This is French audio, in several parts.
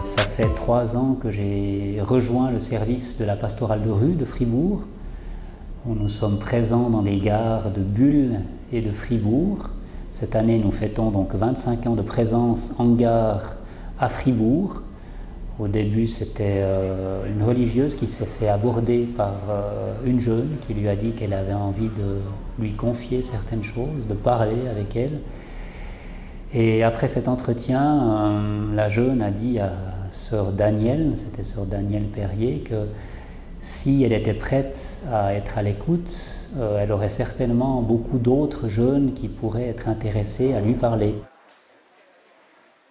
Ça fait 3 ans que j'ai rejoint le service de la pastorale de rue de Fribourg, où nous sommes présents dans les gares de Bulle et de Fribourg. Cette année, nous fêtons donc 25 ans de présence en gare à Fribourg. Au début, c'était une religieuse qui s'est fait aborder par une jeune qui lui a dit qu'elle avait envie de lui confier certaines choses, de parler avec elle. Et après cet entretien, la jeune a dit à sœur Danielle, c'était sœur Danielle Perrier, que si elle était prête à être à l'écoute, elle aurait certainement beaucoup d'autres jeunes qui pourraient être intéressés à lui parler.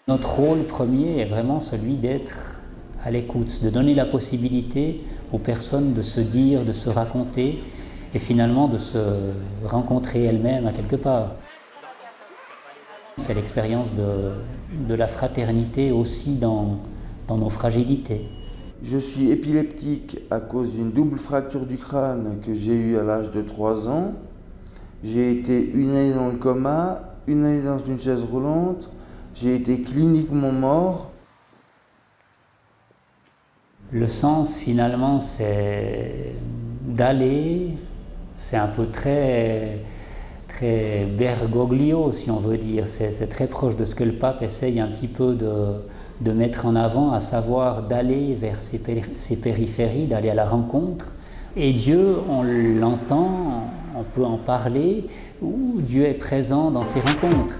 Notre rôle premier est vraiment celui d'être à l'écoute, de donner la possibilité aux personnes de se dire, de se raconter et finalement de se rencontrer elles-mêmes à quelque part. C'est l'expérience de la fraternité aussi dans nos fragilités. Je suis épileptique à cause d'une double fracture du crâne que j'ai eue à l'âge de 3 ans. J'ai été une année dans le coma, une année dans une chaise roulante. J'ai été cliniquement mort. Le sens finalement c'est d'aller, c'est un peu très Bergoglio si on veut dire, c'est très proche de ce que le pape essaye un petit peu de mettre en avant, à savoir d'aller vers ces périphéries, d'aller à la rencontre. Et Dieu, on l'entend, on peut en parler, où Dieu est présent dans ces rencontres.